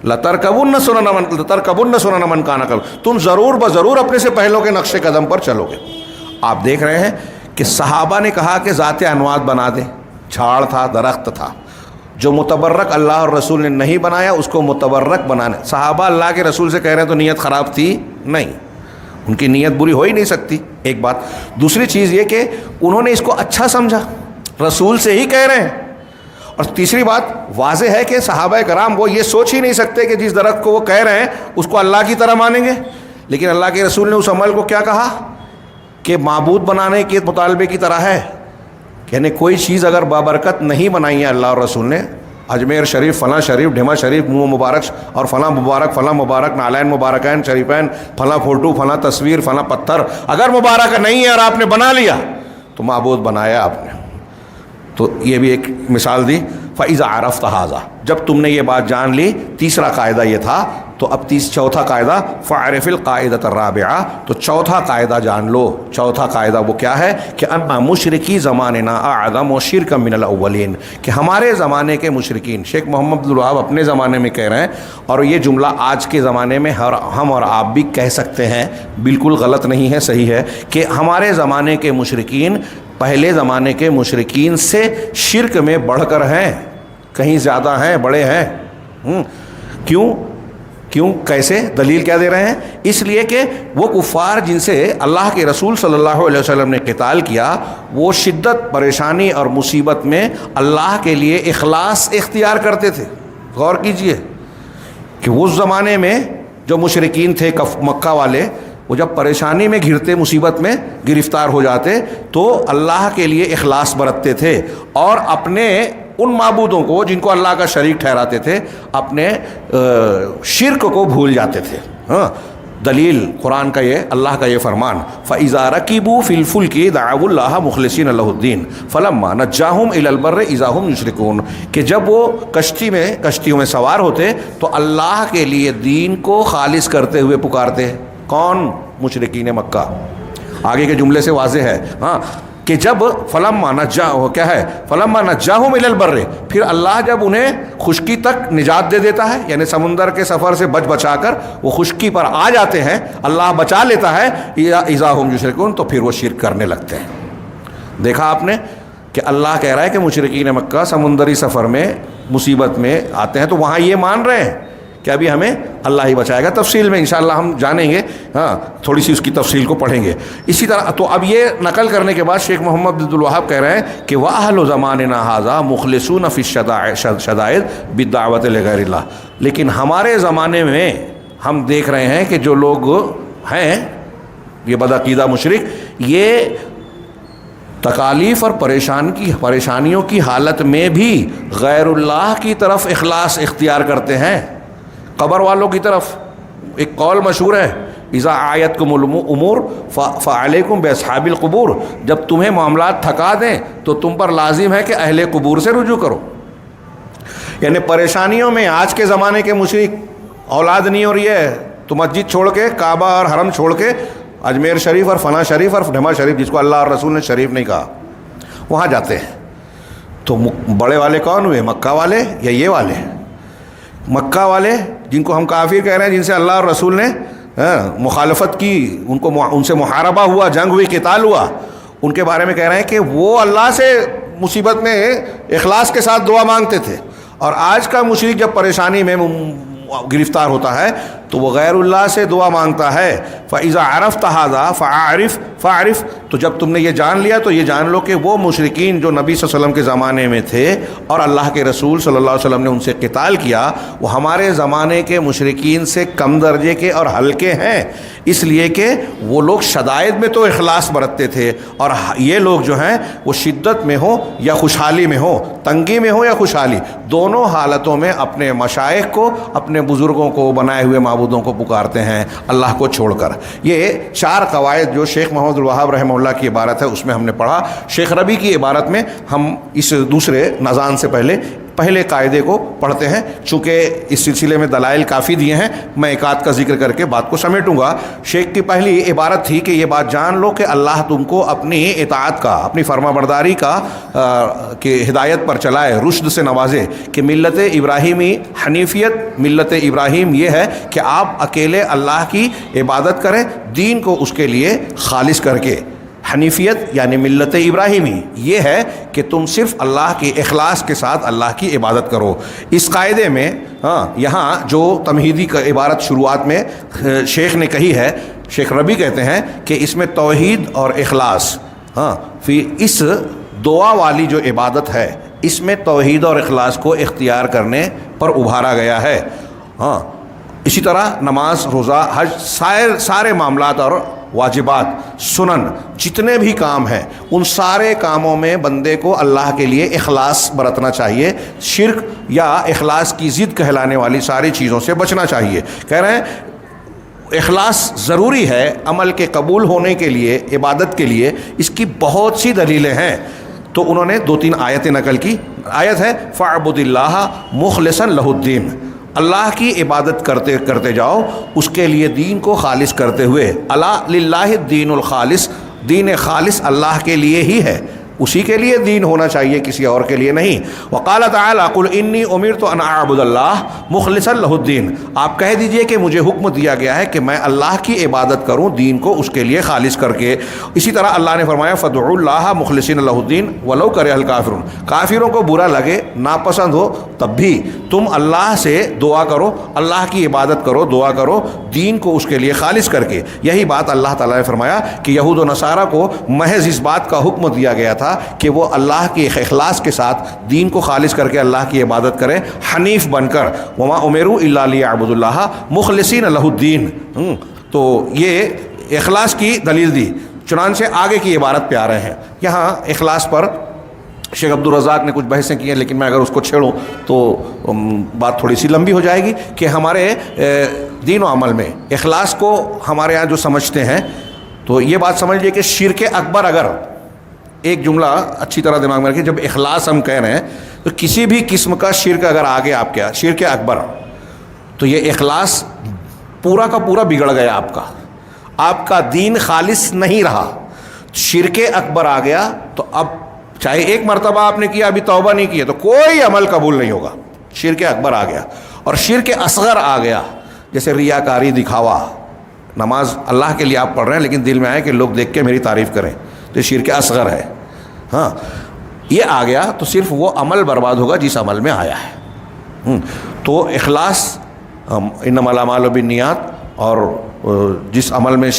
لَتَرْكَبُنَّ سُنَنَ مَنْ كَانَ قَبْلَكُمْ، تم ضرور بضرور اپنے سے پہلوں کے نقش قدم پر چلو گے۔ آپ دیکھ رہے ہیں کہ صحابہ نے کہا کہ ذات انوات بنا دیں، جھاڑ تھا، درخت تھا، جو متبرک اللہ اور رسول نے نہیں بنایا اس کو متبرک بنانے۔ صحابہ اللہ کے رسول سے کہہ رہے ہیں تو نیت خراب تھی نہیں، ان کی نیت بری ہو ہی نہیں سکتی، ایک بات۔ دوسری چیز یہ کہ انہوں نے اس کو اچھا سمجھا، رسول سے ہی کہہ رہے ہیں۔ اور تیسری بات واضح ہے کہ صحابہ کرام وہ یہ سوچ ہی نہیں سکتے کہ جس درخت کو وہ کہہ رہے ہیں اس کو اللہ کی طرح مانیں گے، لیکن اللہ کے رسول نے اس عمل کو کیا کہا کہ معبود بنانے کے مطالبے کی طرح ہے، یعنی کوئی چیز اگر بابرکت نہیں بنائی ہے اللہ اور رسول نے، اجمیر شریف، فلاں شریف، ڈھما شریف، منہ مبارک اور فلاں مبارک، نالین مبارکین شریفین، فلاں فوٹو، فلاں تصویر، فلاں پتھر اگر مبارک نہیں ہے اور آپ نے بنا لیا تو معبود بنایا آپ نے. تو یہ بھی ایک مثال دی. فَإِذَا عَرَفْتَ هَذَا، جب تم نے یہ بات جان لی. تیسرا قاعدہ یہ تھا. تو اب چوتھا قاعدہ فَعْرِفِ الْقَاعِدَةَ الرَّابِعَةَ، تو چوتھا قاعدہ جان لو. چوتھا قاعدہ وہ کیا ہے کہ اَنَّ مُشْرِكِي زَمَانِنَا أَعْظَمُ شِرْكًا مِنَ الْأَوَّلِينَ، کہ ہمارے زمانے کے مشرکین، شیخ محمد عبدالوہاب اپنے زمانے میں کہہ رہے ہیں، اور یہ جملہ آج کے زمانے میں ہم اور آپ بھی کہہ سکتے ہیں، بالکل غلط نہیں ہے، صحیح ہے، کہ ہمارے زمانے کے مشرکین پہلے زمانے کے مشرکین سے شرک میں بڑھ کر ہیں، کہیں زیادہ ہیں، بڑے ہیں. کیوں کیسے؟ دلیل کیا دے رہے ہیں؟ اس لیے کہ وہ کفار جن سے اللہ کے رسول صلی اللہ علیہ وسلم نے قتال کیا، وہ شدت، پریشانی اور مصیبت میں اللہ کے لیے اخلاص اختیار کرتے تھے. غور کیجئے کہ اس زمانے میں جو مشرکین تھے مکہ والے، وہ جب پریشانی میں گھرتے، مصیبت میں گرفتار ہو جاتے، تو اللہ کے لیے اخلاص برتتے تھے اور اپنے ان معبودوں کو جن کو اللہ کا شریک ٹھہراتے تھے، اپنے شرک کو بھول جاتے تھے. ہاں، دلیل قرآن کا یہ، اللہ کا یہ فرمان، فَإِذَا رَكِبُوا فِي الْفُلْكِ دَعَوُا اللَّهَ مُخْلِصِينَ لَهُ الدِّينَ فَلَمَّا نَجَّاهُمْ إِلَى الْبَرِّ إِذَا هُمْ يُشْرِكُونَ، کہ جب وہ کشتیوں میں سوار ہوتے تو اللہ کے لیے دین کو خالص کرتے ہوئے پکارتے. کون؟ مشرکین مکہ. آگے کے جملے سے واضح ہے ہاں کہ جب فلما نجاہم، کیا ہے؟ فلما نجاہم الی البر، پھر اللہ جب انہیں خشکی تک نجات دے دیتا ہے، یعنی سمندر کے سفر سے بچا کر وہ خشکی پر آ جاتے ہیں، اللہ بچا لیتا ہے، اذا ہم یشرکون، تو پھر وہ شرک کرنے لگتے ہیں. دیکھا آپ نے کہ اللہ کہہ رہا ہے کہ مشرکین مکہ سمندری سفر میں مصیبت میں آتے ہیں تو وہاں یہ مان رہے ہیں کہ ابھی ہمیں اللہ ہی بچائے گا. تفصیل میں انشاءاللہ ہم جانیں گے، ہاں تھوڑی سی اس کی تفصیل کو پڑھیں گے. اسی طرح تو اب یہ نقل کرنے کے بعد شیخ محمد عبدالوہاب کہہ رہے ہیں کہ وَأَهْلُ زَمَانِنَا هَذَا مُخْلِصُونَ فِي الشَّدَائِدِ بِالدَّعْوَةِ لِغَيْرِ اللَّهِ، لیکن ہمارے زمانے میں ہم دیکھ رہے ہیں کہ جو لوگ ہیں یہ بدعقیدہ مشرک، یہ تکالیف اور پریشانیوں کی حالت میں بھی غیر اللہ کی طرف اخلاص اختیار کرتے ہیں، قبر والوں کی طرف. ایک قول مشہور ہے، اذا آیتکم الامور فعلیکم باصحاب القبور، جب تمہیں معاملات تھکا دیں تو تم پر لازم ہے کہ اہل قبور سے رجوع کرو. یعنی پریشانیوں میں آج کے زمانے کے مشرک، اولاد نہیں ہو رہی ہے تو مسجد چھوڑ کے، کعبہ اور حرم چھوڑ کے اجمیر شریف اور فنا شریف اور ڈھما شریف، جس کو اللہ اور رسول نے شریف نہیں کہا، وہاں جاتے ہیں. تو بڑے والے کون ہوئے؟ مکہ والے یا یہ والے؟ مکہ والے جن کو ہم کافر کہہ رہے ہیں، جن سے اللہ اور رسول نے مخالفت کی، ان سے محاربہ ہوا، جنگ ہوئی، قتال ہوا، ان کے بارے میں کہہ رہے ہیں کہ وہ اللہ سے مصیبت میں اخلاص کے ساتھ دعا مانگتے تھے. اور آج کا مشرک جب پریشانی میں گرفتار ہوتا ہے تو وہ غیر اللہ سے دعا مانگتا ہے. فَإِذَا عَرَفْتَ هَذَا فَعَرِفْ، تو جب تم نے یہ جان لیا تو یہ جان لو کہ وہ مشرکین جو نبی صلی اللہ علیہ وسلم کے زمانے میں تھے اور اللہ کے رسول صلی اللہ علیہ وسلم نے ان سے قتال کیا، وہ ہمارے زمانے کے مشرکین سے کم درجے کے اور ہلکے ہیں، اس لیے کہ وہ لوگ شدائد میں تو اخلاص برتتے تھے، اور یہ لوگ جو ہیں وہ شدت میں ہو یا خوشحالی میں ہو، تنگی میں ہو یا خوشحالی، دونوں حالتوں میں اپنے مشائخ کو، اپنے بزرگوں کو، بنائے ہوئے معبودوں کو پکارتے ہیں اللہ کو چھوڑ کر. یہ 4 قواعد جو شیخ محمد الوہاب رحمہ اللہ کی عبارت ہے اس میں ہم نے پڑھا. شیخ ربی کی عبارت میں ہم اس دوسرے نزان سے پہلے قاعدے کو پڑھتے ہیں، چونکہ اس سلسلے میں دلائل کافی دیے ہیں، میں ایک آدھ کا ذکر کر کے بات کو سمیٹوں گا. شیخ کی پہلی عبارت تھی کہ یہ بات جان لو کہ اللہ تم کو اپنی اطاعت کا، اپنی فرما برداری کا کہ ہدایت پر چلائے، رشد سے نوازے، کہ ملت ابراہیمی حنیفیت، ملت ابراہیم یہ ہے کہ آپ اکیلے اللہ کی عبادت کریں، دین کو اس کے لیے خالص کر کے. حنیفیت یعنی ملت ابراہیمی یہ ہے کہ تم صرف اللہ کی اخلاص کے ساتھ اللہ کی عبادت کرو. اس قاعدے میں یہاں جو تمہیدی کا عبارت شروعات میں شیخ نے کہی ہے، شیخ ربی کہتے ہیں کہ اس میں توحید اور اخلاص، اس دعا والی جو عبادت ہے اس میں توحید اور اخلاص کو اختیار کرنے پر ابھارا گیا ہے. اسی طرح نماز، روزہ، حج، سارے معاملات اور واجبات، سنن، جتنے بھی کام ہیں ان سارے کاموں میں بندے کو اللہ کے لیے اخلاص برتنا چاہیے، شرک یا اخلاص کی ضد کہلانے والی ساری چیزوں سے بچنا چاہیے. کہہ رہے ہیں اخلاص ضروری ہے عمل کے قبول ہونے کے لیے، عبادت کے لیے، اس کی بہت سی دلیلیں ہیں۔ تو انہوں نے 2-3 آیتیں نقل کی۔ آیت ہے فَاعْبُدِ اللَّهَ مُخْلِصًا لَهُ الدِّينَ، اللہ کی عبادت کرتے کرتے جاؤ اس کے لیے دین کو خالص کرتے ہوئے۔ الا للہ الدین الخالص، دین خالص اللہ کے لیے ہی ہے، اسی کے لیے دین ہونا چاہیے، کسی اور کے لیے نہیں۔ وقال تعالی قل انی امرت ان اعبد اللہ مخلصا لہ الدین، آپ کہہ دیجئے کہ مجھے حکم دیا گیا ہے کہ میں اللہ کی عبادت کروں دین کو اس کے لیے خالص کر کے۔ اسی طرح اللہ نے فرمایا فادعوا اللہ مخلصین لہ الدین ولو کرہ الکافرون، کافروں کو برا لگے، ناپسند ہو، تب بھی تم اللہ سے دعا کرو، اللہ کی عبادت کرو، دعا کرو دین کو اس کے لیے خالص کر کے۔ یہی بات اللہ تعالیٰ نے فرمایا کہ یہود و نصارہ کو محض اس بات کا حکم دیا گیا تھا کہ وہ اللہ کے اخلاص کے ساتھ دین کو خالص کر کے اللہ کی عبادت کریں، حنیف بن کر۔ وما امروا الا لیعبدوا اللہ مخلصین لہ الدین، تو یہ اخلاص کی دلیل دی۔ چنانچہ آگے کی عبارت پہ آ رہے ہیں۔ یہاں اخلاص پر شیخ عبدالرزاق نے کچھ بحثیں کی ہیں، لیکن میں اگر اس کو چھیڑوں تو بات تھوڑی سی لمبی ہو جائے گی کہ ہمارے دین و عمل میں اخلاص کو ہمارے ہاں جو سمجھتے ہیں تو یہ بات سمجھ لیے کہ شرک اکبر، اگر ایک جملہ اچھی طرح دماغ میں رکھیں، جب اخلاص ہم کہہ رہے ہیں تو کسی بھی قسم کا شرک اگر آگے آپ کیا شرک اکبر، تو یہ اخلاص پورا کا پورا بگڑ گیا، آپ کا دین خالص نہیں رہا۔ شرک اکبر آ گیا تو اب چاہے ایک مرتبہ آپ نے کیا، ابھی توبہ نہیں کی ہے تو کوئی عمل قبول نہیں ہوگا۔ شرک اکبر آ گیا۔ اور شرک اصغر آ گیا، جیسے ریاکاری، دکھاوا، نماز اللہ کے لیے آپ پڑھ رہے ہیں لیکن دل میں آئے کہ لوگ دیکھ کے میری تعریف کریں، تو یہ شرک اصغر ہے۔ ہاں، یہ آ گیا تو صرف وہ عمل برباد ہوگا جس عمل میں آیا ہے۔ تو اخلاص، انما الاعمال بالنیات، اور جس عمل میں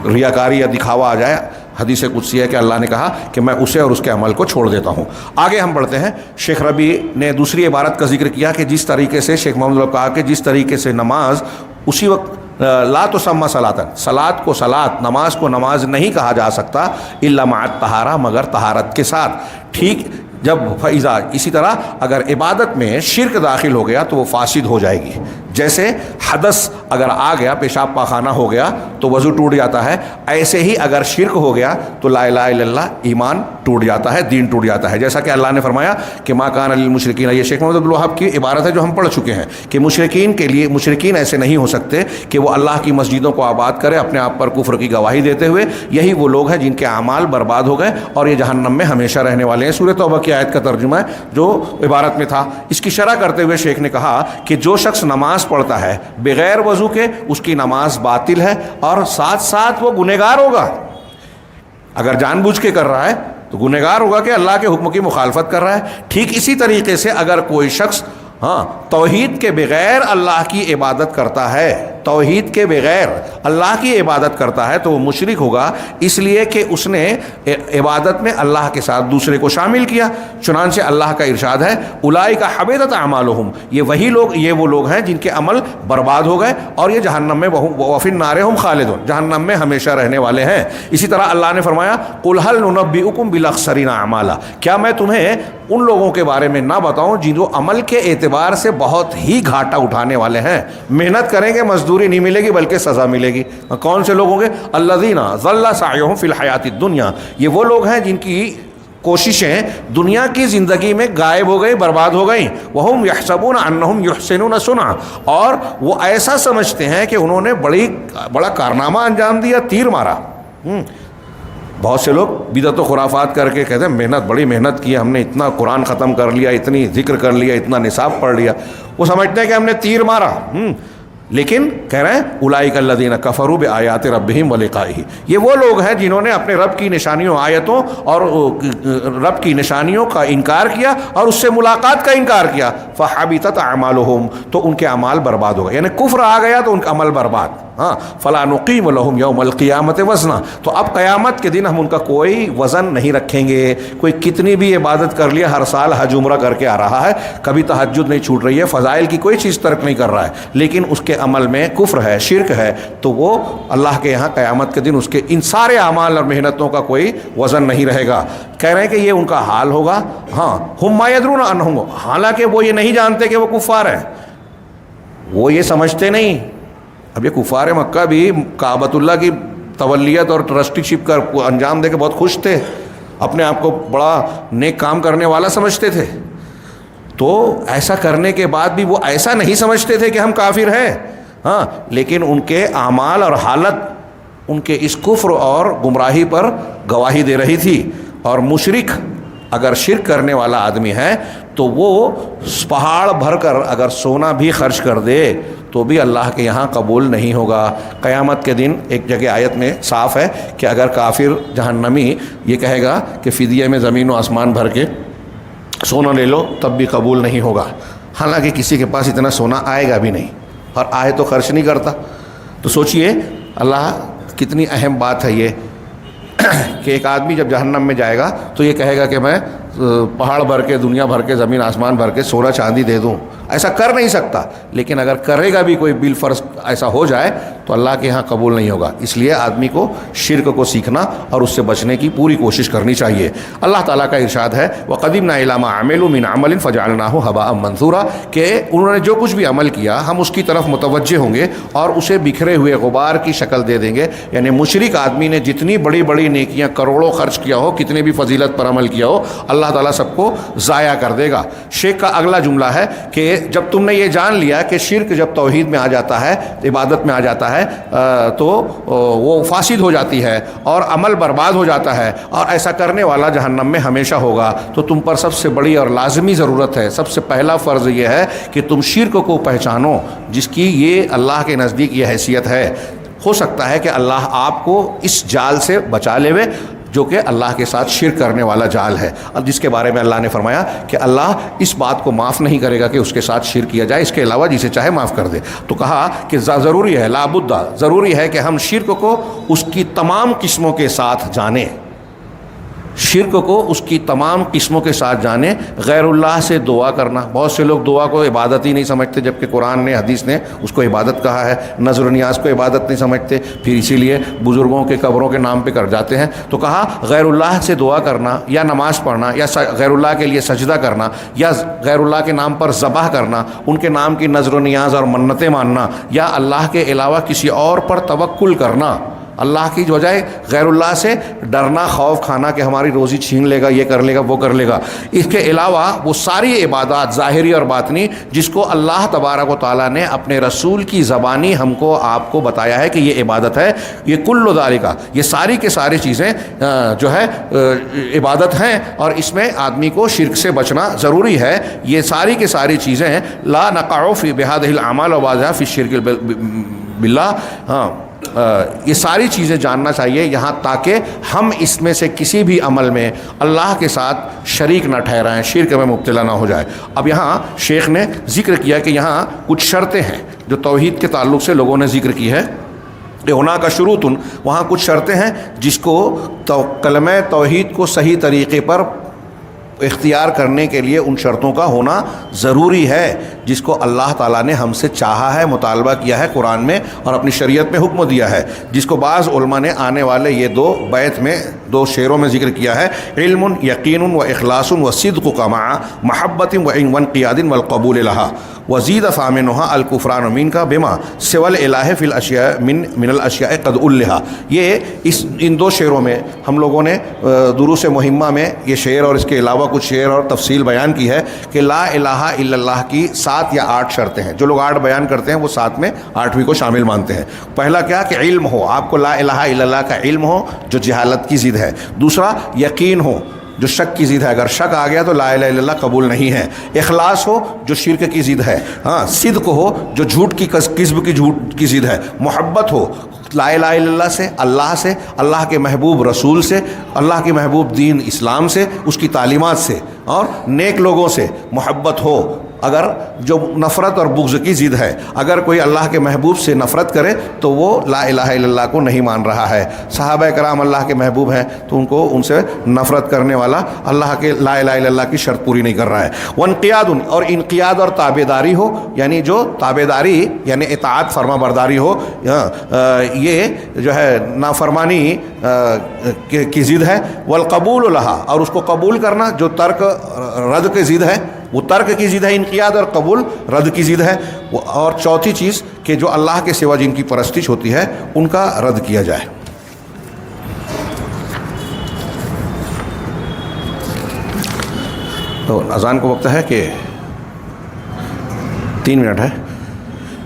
ریاکاری یا دکھاوا آ جائے، حدیث قدسی ہے کہ اللہ نے کہا کہ میں اسے اور اس کے عمل کو چھوڑ دیتا ہوں۔ آگے ہم پڑھتے ہیں۔ شیخ ربیع نے دوسری عبارت کا ذکر کیا کہ جس طریقے سے شیخ محمد نے کہا کہ جس طریقے سے نماز اسی وقت لا تسمى صلاۃ، صلاۃ کو صلاۃ، نماز کو نماز نہیں کہا جا سکتا الا مع الطہارہ، مگر طہارت کے ساتھ، ٹھیک جب فیضا، اسی طرح اگر عبادت میں شرک داخل ہو گیا تو وہ فاسد ہو جائے گی۔ جیسے حدث اگر آ گیا، پیشاب پاخانہ ہو گیا تو وضو ٹوٹ جاتا ہے، ایسے ہی اگر شرک ہو گیا تو لا الہ الا اللہ، ایمان ٹوٹ جاتا ہے، دین ٹوٹ جاتا ہے۔ جیسا کہ اللہ نے فرمایا کہ ما کان للمشرکین، یہ شیخ محمد عبد الوہاب کی عبارت ہے جو ہم پڑھ چکے ہیں کہ مشرکین کے لیے، مشرکین ایسے نہیں ہو سکتے کہ وہ اللہ کی مسجدوں کو آباد کرے اپنے آپ پر کفر کی گواہی دیتے ہوئے۔ یہی وہ لوگ ہیں جن کے اعمال برباد ہو گئے اور یہ جہنم میں ہمیشہ رہنے والے ہیں۔ سورۃ توبہ کی آیت کا ترجمہ ہے جو عبارت میں تھا۔ اس کی شرح کرتے ہوئے شیخ نے کہا کہ جو شخص نماز پڑھتا ہے بغیر وضو کے، اس کی نماز باطل ہے اور ساتھ ساتھ وہ گنہگار ہوگا۔ اگر جان بوجھ کے کر رہا ہے تو گنہگار ہوگا کہ اللہ کے حکم کی مخالفت کر رہا ہے۔ ٹھیک اسی طریقے سے اگر کوئی شخص توحید کے بغیر اللہ کی عبادت کرتا ہے، توحید کے بغیر اللہ کی عبادت کرتا ہے تو وہ مشرک ہوگا، اس لیے کہ اس نے عبادت میں اللہ کے ساتھ دوسرے کو شامل کیا۔ چنانچہ اللہ کا ارشاد ہے اولئک حبطت اعمالهم، یہ وہ لوگ ہیں جن کے عمل برباد ہو گئے اور یہ جہنم میں وفی النار ہم خالدون، جہنم میں ہمیشہ رہنے والے ہیں۔ اسی طرح اللہ نے فرمایا قل هل ننبئکم بالاخسرین اعمالا، کیا میں تمہیں ان لوگوں کے بارے میں نہ بتاؤں جن کو عمل کے اعتبار سے بہت ہی گھاٹا اٹھانے والے ہیں، محنت کریں گے مزدوری نہیں ملے گی بلکہ سزا ملے گی۔ کون سے لوگ ہوں گے؟ الذین ضل سعیہم فی الحیاۃ الدنیا، یہ وہ لوگ ہیں جن کی کوششیں دنیا کی زندگی میں غائب ہو گئی، برباد ہو گئیں۔ وہم یحسبون انہم یحسنون صنعا، اور وہ ایسا سمجھتے ہیں کہ انہوں نے بڑا کارنامہ انجام دیا، تیر مارا۔ بہت سے لوگ بدعت و خرافات کر کے کہتے ہیں محنت، بڑی محنت کی، ہم نے اتنا قرآن ختم کر لیا، اتنی ذکر کر لیا، اتنا نصاب پڑھ لیا، وہ سمجھتے ہیں کہ ہم نے تیر مارا۔ لیکن کہہ رہے ہیں اولئک الذین کفروا بآیات ربہم ولقائہ، یہ وہ لوگ ہیں جنہوں نے اپنے رب کی نشانیوں، آیتوں اور رب کی نشانیوں کا انکار کیا اور اس سے ملاقات کا انکار کیا۔ فحبطت اعمالہم، تو ان کے اعمال برباد ہو گئے، یعنی کفر آ گیا تو ان کا عمل برباد۔ فلا نقیم لہم یوم القیامت وزنا، تو اب قیامت کے دن ہم ان کا کوئی وزن نہیں رکھیں گے۔ کوئی کتنی بھی عبادت کر لیا، ہر سال حج عمرہ کر کے آ رہا ہے، کبھی تہجد نہیں چھوٹ رہی ہے، فضائل کی کوئی چیز ترک نہیں کر رہا ہے، لیکن اس کے عمل میں کفر ہے، شرک ہے، تو وہ اللہ کے یہاں قیامت کے دن اس کے ان سارے اعمال اور محنتوں کا کوئی وزن نہیں رہے گا۔ کہہ رہے ہیں کہ یہ ان کا حال ہوگا۔ ہم ما یدرون انہم، حالانکہ وہ یہ نہیں جانتے کہ وہ کفار ہیں، وہ یہ سمجھتے نہیں اب یہ کفار مکہ بھی کعبۃ اللہ کی تولیت اور ٹرسٹی شپ کا انجام دے کے بہت خوش تھے، اپنے آپ کو بڑا نیک کام کرنے والا سمجھتے تھے، تو ایسا کرنے کے بعد بھی وہ ایسا نہیں سمجھتے تھے کہ ہم کافر ہیں، ہاں، لیکن ان کے اعمال اور حالت ان کے اس کفر اور گمراہی پر گواہی دے رہی تھی۔ اور مشرک اگر شرک کرنے والا آدمی ہے تو وہ پہاڑ بھر کر اگر سونا بھی خرچ کر دے تو بھی اللہ کے یہاں قبول نہیں ہوگا۔ قیامت کے دن ایک جگہ آیت میں صاف ہے کہ اگر کافر جہنمی یہ کہے گا کہ فدیے میں زمین و آسمان بھر کے سونا لے لو تب بھی قبول نہیں ہوگا، حالانکہ کسی کے پاس اتنا سونا آئے گا بھی نہیں، اور آئے تو خرچ نہیں کرتا۔ تو سوچئے اللہ کتنی اہم بات ہے یہ کہ ایک آدمی جب جہنم میں جائے گا تو یہ کہے گا کہ میں پہاڑ بھر کے، دنیا بھر کے، زمین آسمان بھر کے سونا چاندی دے دوں، ایسا کر نہیں سکتا، لیکن اگر کرے گا بھی کوئی بالفرض ایسا ہو جائے تو اللہ کے ہاں قبول نہیں ہوگا۔ اس لیے آدمی کو شرک کو سیکھنا اور اس سے بچنے کی پوری کوشش کرنی چاہیے۔ اللہ تعالیٰ کا ارشاد ہے وَقَدِمْنَا إِلَىٰ مَا عَمِلُوا مِنْ عَمَلٍ فَجَعَلْنَاهُ هَبَاءً مَنثُورًا، کہ انہوں نے جو کچھ بھی عمل کیا ہم اس کی طرف متوجہ ہوں گے اور اسے بکھرے ہوئے غبار کی شکل دے دیں گے۔ یعنی مشرک آدمی نے جتنی بڑی بڑی نیکیاں کروڑوں خرچ کیا ہو، کتنے بھی فضیلت پر عمل کیا ہو، اللہ تعالیٰ سب کو ضائع کر دے گا۔ شیخ کا اگلا جملہ ہے کہ جب تم نے یہ جان لیا کہ شرک جب توحید میں آ جاتا ہے، عبادت میں آ جاتا ہے، تو وہ فاسد ہو جاتی ہے اور عمل برباد ہو جاتا ہے، اور ایسا کرنے والا جہنم میں ہمیشہ ہوگا، تو تم پر سب سے بڑی اور لازمی ضرورت ہے، سب سے پہلا فرض یہ ہے کہ تم شرک کو پہچانو، جس کی یہ اللہ کے نزدیک یہ حیثیت ہے۔ ہو سکتا ہے کہ اللہ آپ کو اس جال سے بچا لے وے جو کہ اللہ کے ساتھ شرک کرنے والا جال ہے، اب جس کے بارے میں اللہ نے فرمایا کہ اللہ اس بات کو معاف نہیں کرے گا کہ اس کے ساتھ شرک کیا جائے، اس کے علاوہ جسے چاہے معاف کر دے۔ تو کہا کہ ضروری ہے، لابد، ضروری ہے کہ ہم شرک کو اس کی تمام قسموں کے ساتھ جانیں، شرک کو اس کی تمام قسموں کے ساتھ جانیں۔ غیر اللہ سے دعا کرنا، بہت سے لوگ دعا کو عبادت ہی نہیں سمجھتے، جبکہ قرآن نے، حدیث نے اس کو عبادت کہا ہے۔ نذر و نیاز کو عبادت نہیں سمجھتے، پھر اسی لیے بزرگوں کے قبروں کے نام پہ کر جاتے ہیں۔ تو کہا غیر اللہ سے دعا کرنا یا نماز پڑھنا یا غیر اللہ کے لیے سجدہ کرنا یا غیر اللہ کے نام پر ذبح کرنا، ان کے نام کی نذر و نیاز اور منتیں ماننا، یا اللہ کے علاوہ کسی اور پر توکل کرنا، اللہ کی بجائے غیر اللہ سے ڈرنا، خوف کھانا کہ ہماری روزی چھین لے گا، یہ کر لے گا، وہ کر لے گا۔ اس کے علاوہ وہ ساری عبادات ظاہری اور باطنی جس کو اللہ تبارک و تعالیٰ نے اپنے رسول کی زبانی ہم کو، آپ کو بتایا ہے کہ یہ عبادت ہے، یہ کل ذالک، یہ ساری کے ساری چیزیں جو ہے عبادت ہیں، اور اس میں آدمی کو شرک سے بچنا ضروری ہے۔ یہ ساری کے ساری چیزیں لا نقع فی بہذہ الاعمال وبعضها فی الشرک باللہ، ہاں، یہ ساری چیزیں جاننا چاہیے یہاں، تاکہ ہم اس میں سے کسی بھی عمل میں اللہ کے ساتھ شریک نہ ٹھہرائیں، شرک میں مبتلا نہ ہو جائے۔ اب یہاں شیخ نے ذکر کیا کہ یہاں کچھ شرطیں ہیں جو توحید کے تعلق سے لوگوں نے ذکر کی ہے، ہونا کا شروطن، وہاں کچھ شرطیں ہیں جس کو کلمہ توحید کو صحیح طریقے پر اختیار کرنے کے لیے ان شرطوں کا ہونا ضروری ہے، جس کو اللہ تعالیٰ نے ہم سے چاہا ہے، مطالبہ کیا ہے قرآن میں اور اپنی شریعت میں حکم دیا ہے، جس کو بعض علماء نے آنے والے یہ دو بیت میں، دو شعروں میں ذکر کیا ہے۔ علم یقین و اخلاص و صدق مع محبت و انقیاد والقبول لها وزید ثامنها الکفران من کا بما سوى الالہ فی الاشیاء من الاشیاء قد الہا۔ یہ ان دو شعروں میں ہم لوگوں نے دروس مہمہ میں یہ شعر اور اس کے علاوہ کچھ شعر اور تفصیل بیان کی ہے کہ لا الہ الا اللہ کی 7 یا 8 شرطیں ہیں۔ جو لوگ 8 بیان کرتے ہیں وہ 7 میں 8ویں کو شامل مانتے ہیں۔ پہلا کیا کہ علم ہو، آپ کو لا الہ الا اللہ کا علم ہو جو جہالت کی ضد ہے۔ دوسرا یقین ہو جو شک کی ضد ہے، اگر شک آ گیا تو لا الہ الا اللہ قبول نہیں ہے۔ اخلاص ہو جو شرک کی ضد ہے، ہاں، صدق ہو جو جھوٹ کی کذب کی جھوٹ کی ضد ہے۔ محبت ہو لا الہ الا اللہ سے، اللہ کے محبوب رسول سے، اللہ کے محبوب دین اسلام سے، اس کی تعلیمات سے، اور نیک لوگوں سے محبت ہو۔ اگر جو نفرت اور بغض کی ضد ہے، اگر کوئی اللہ کے محبوب سے نفرت کرے تو وہ لا الہ الا اللہ کو نہیں مان رہا ہے۔ صحابہ کرام اللہ کے محبوب ہیں تو ان سے نفرت کرنے والا اللہ کے لا الہ الا اللہ کی شرط پوری نہیں کر رہا ہے۔ وانقیاد، اور انقیاد اور تابعداری ہو، یعنی جو تابعداری یعنی اطاعت فرما برداری ہو، یہ جو ہے نافرمانی کی ضد ہے۔ والقبول لہا، اور اس کو قبول کرنا جو ترک رد کی ضد ہے، وہ ترک کی ضد ہے انقیاد، اور قبول رد کی ضد ہے. اور چوتھی چیز کہ جو اللہ کے سوا جن کی پرستش ہوتی ہے ان کا رد کیا جائے. تو اذان کو وقت ہے کہ 3 منٹ ہے.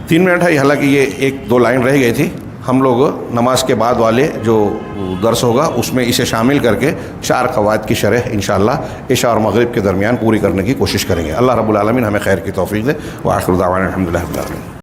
3 منٹ ہے. حالانکہ یہ 1-2 لائن رہ گئی تھی. ہم لوگ نماز کے بعد والے جو درس ہوگا اس میں اسے شامل کر کے 4 قواعد کی شرح انشاءاللہ عشاء اور مغرب کے درمیان پوری کرنے کی کوشش کریں گے. اللہ رب العالمین ہمیں خیر کی توفیق دے. وآخر دعوانا الحمدللہ رب العالمین.